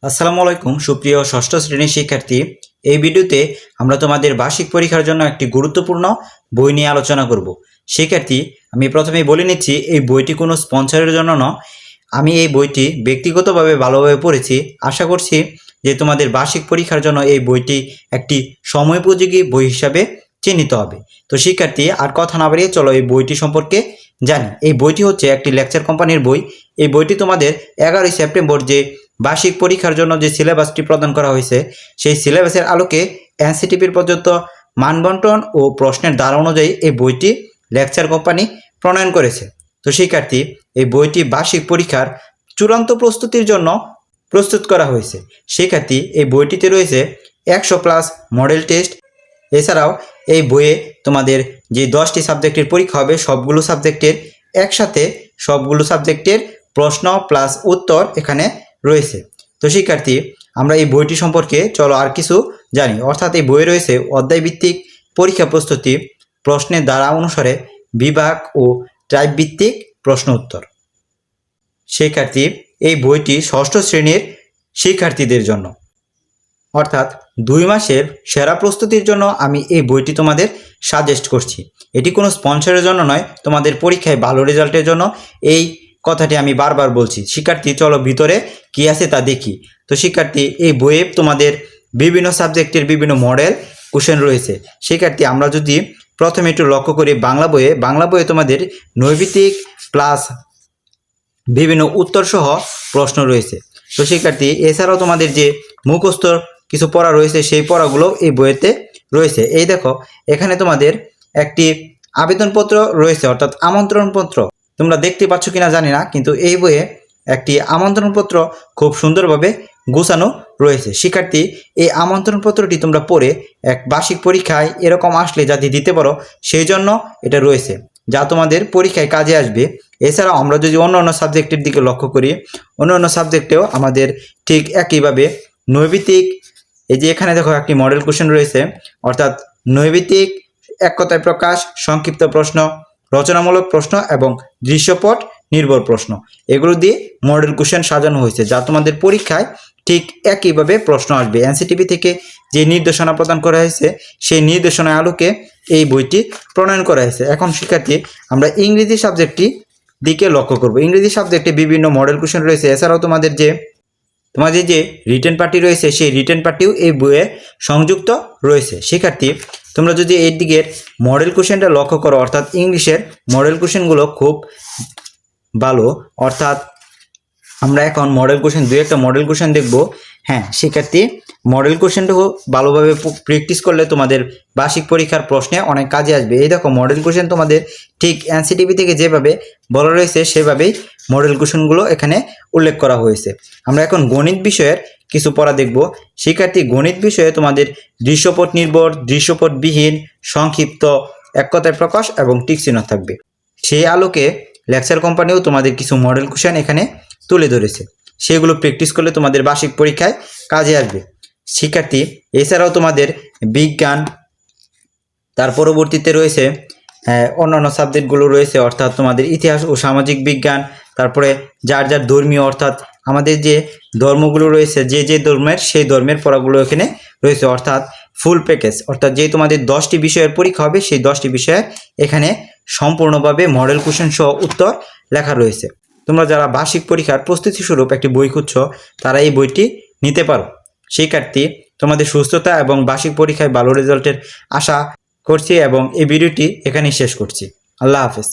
আসসালামু আলাইকুম সুপ্রিয় ষষ্ঠ শ্রেণীর শিক্ষার্থী। এই ভিডিওতে আমরা তোমাদের বার্ষিক পরীক্ষার জন্য একটি গুরুত্বপূর্ণ বই নিয়ে আলোচনা করব। শিক্ষার্থী, আমি প্রথমেই বলে নিচ্ছি, এই বইটি কোনো স্পন্সরের জন্য নয়। আমি এই বইটি ব্যক্তিগতভাবে ভালোভাবে পড়েছি। আশা করছি যে তোমাদের বার্ষিক পরীক্ষার জন্য এই বইটি একটি সময়োপযোগী বই হিসাবে চিহ্নিত হবে। তো শিক্ষার্থী, আর কথা না বাড়িয়ে চলো এই বইটি সম্পর্কে জানি। এই বইটি হচ্ছে একটি লেকচার কোম্পানির বই। এই বইটি তোমাদের 11ই সেপ্টেম্বর যে বার্ষিক পরীক্ষার জন্য যে সিলেবাসটি প্রদান করা হয়েছে, সেই সিলেবাসের আলোকে এনসিটিপির পর্যন্ত মানবন্টন ও প্রশ্নের ধারা অনুযায়ী এই বইটি লেকচার কোম্পানি প্রণয়ন করেছে। তো শিক্ষার্থী, এই বইটি বার্ষিক পরীক্ষার চূড়ান্ত প্রস্তুতির জন্য প্রস্তুত করা হয়েছে। শিক্ষার্থী, এই বইটিতে রয়েছে 100+ মডেল টেস্ট। এছাড়াও এই বইয়ে তোমাদের যে 10টি সাবজেক্টের পরীক্ষা হবে, সবগুলো সাবজেক্টের একসাথে সবগুলো সাবজেক্টের প্রশ্ন প্লাস উত্তর এখানে রয়েছে। তো শিক্ষার্থী, আমরা এই বইটি সম্পর্কে চলো আর কিছু জানি। অর্থাৎ এই বইয়ে রয়েছে অধ্যায়ভিত্তিক পরীক্ষা প্রস্তুতি, প্রশ্নের ধারা অনুসারে বিভাগ ও টাইপ ভিত্তিক প্রশ্ন উত্তর। শিক্ষার্থী, এই বইটি ষষ্ঠ শ্রেণীর শিক্ষার্থীদের জন্য, অর্থাৎ 2 মাসের সেরা প্রস্তুতির জন্য আমি এই বইটি তোমাদের সাজেস্ট করছি। এটি কোনো স্পন্সরের জন্য নয়, তোমাদের পরীক্ষায় ভালো রেজাল্টের জন্য এই কথাটি আমি বারবার বলছি। শিক্ষার্থী, চলো ভিতরে কি আছে তা দেখি। তো শিক্ষার্থী, এই বইয়ে তোমাদের বিভিন্ন সাবজেক্টের বিভিন্ন মডেল কোশ্চেন রয়েছে। শিক্ষার্থী, আমরা যদি প্রথমে একটু লক্ষ্য করি, বাংলা বইয়ে তোমাদের নৈর্ভিত্তিক প্লাস বিভিন্ন উত্তরসহ প্রশ্ন রয়েছে। তো শিক্ষার্থী, এছাড়াও তোমাদের যে মুখস্থ কিছু পড়া রয়েছে, সেই পড়াগুলো এই বইয়েতে রয়েছে। এই দেখো, এখানে তোমাদের একটি আবেদনপত্র রয়েছে, অর্থাৎ আমন্ত্রণপত্র। তোমরা দেখতে পাচ্ছ কিনা জানি না, কিন্তু এই বইয়ে একটি আমন্ত্রণপত্র খুব সুন্দরভাবে গোছানো রয়েছে। শিক্ষার্থী, এই আমন্ত্রণপত্রটি তোমরা পড়ে এক বার্ষিক পরীক্ষায় এরকম আসলে যাতে দিতে পারো, সেই জন্য এটা রয়েছে, যা তোমাদের পরীক্ষায় কাজে আসবে। এছাড়াও আমরা যদি অন্য সাবজেক্টের দিকে লক্ষ্য করি, অন্য সাবজেক্টেও আমাদের ঠিক একইভাবে নৈর্ভিত্তিক, এই যে এখানে দেখো একটি মডেল কোশ্চেন রয়েছে, অর্থাৎ নৈর্ভিত্তিক, এক কথায় প্রকাশ, সংক্ষিপ্ত প্রশ্ন, রচনামূলক প্রশ্ন এবং দৃশ্যপট নির্ভর প্রশ্ন, এগুলো দিয়ে মডেল কোশ্চেন সাজানো হয়েছে, যা তোমাদের পরীক্ষায় ঠিক একইভাবে প্রশ্ন আসবে। এনসিটিভি থেকে যে নির্দেশনা প্রদান করা হয়েছে, সেই নির্দেশনার আলোকে এই বইটি প্রণয়ন করা হয়েছে। এখন শিক্ষার্থী, আমরা ইংরেজি সাবজেক্টটি দিকে লক্ষ্য করব। ইংরেজি সাবজেক্টে বিভিন্ন মডেল কোশ্চেন রয়েছে। এছাড়াও তোমাদের যে রিটেন পার্টি রয়েছে, সেই রিটেন পার্টিও এই বইয়ে সংযুক্ত রয়েছে। শিক্ষার্থী, তোমরা যদি এর দিকের মডেল কোশ্চেনটা লক্ষ্য করো, অর্থাৎ ইংলিশের মডেল কোশ্চেনগুলো খুব ভালো। অর্থাৎ আমরা এখন মডেল কোশ্চেন, 2-1টা মডেল কোশ্চেন দেখব। হ্যাঁ শিক্ষার্থী, মডেল কোশ্চেনটাও ভালোভাবে প্র্যাকটিস করলে তোমাদের বার্ষিক পরীক্ষার প্রশ্নে অনেক কাজে আসবে। এই দেখো, মডেল কোশ্চেন তোমাদের ঠিক এনসিটিভি থেকে যেভাবে বলা রয়েছে, সেভাবেই মডেল কোশ্চেনগুলো এখানে উল্লেখ করা হয়েছে। আমরা এখন গণিত বিষয়ের কিছু পড়া দেখব। শিক্ষার্থী, গণিত বিষয়ে তোমাদের দৃশ্যপট নির্ভর, দৃশ্যপটবিহীন, সংক্ষিপ্ত, এক কথায় প্রকাশ এবং টিক চিহ্ন থাকবে। সেই আলোকে লেকচার কোম্পানিও তোমাদের কিছু মডেল কোশ্চেন এখানে তুলে ধরেছে। সেগুলো প্র্যাকটিস করলে তোমাদের বার্ষিক পরীক্ষায় কাজে আসবে। শিক্ষার্থী, এছাড়াও তোমাদের বিজ্ঞান, তার পরবর্তীতে রয়েছে অন্যান্য সাবজেক্টগুলো রয়েছে, অর্থাৎ তোমাদের ইতিহাস ও সামাজিক বিজ্ঞান, তারপরে যার ধর্মীয়, অর্থাৎ আমাদের যে ধর্মগুলো রয়েছে, যে ধর্মের সেই ধর্মের পড়াগুলো এখানে রয়েছে, অর্থাৎ ফুল প্যাকেজ। অর্থাৎ যে তোমাদের 10টি বিষয়ের পরীক্ষা হবে, সেই 10টি বিষয়ে এখানে সম্পূর্ণভাবে মডেল কোশ্চেন সহ উত্তর লেখা রয়েছে। তোমরা যারা বার্ষিক পরীক্ষার প্রস্তুতি স্বরূপ একটি বই খুঁজছো, তারা এই বইটি নিতে পারো। শিক্ষার্থী, তোমাদের সুস্থতা এবং বার্ষিক পরীক্ষায় ভালো রেজাল্টের আশা করছি এবং এই ভিডিওটি এখানেই শেষ করছি। আল্লাহ হাফেজ।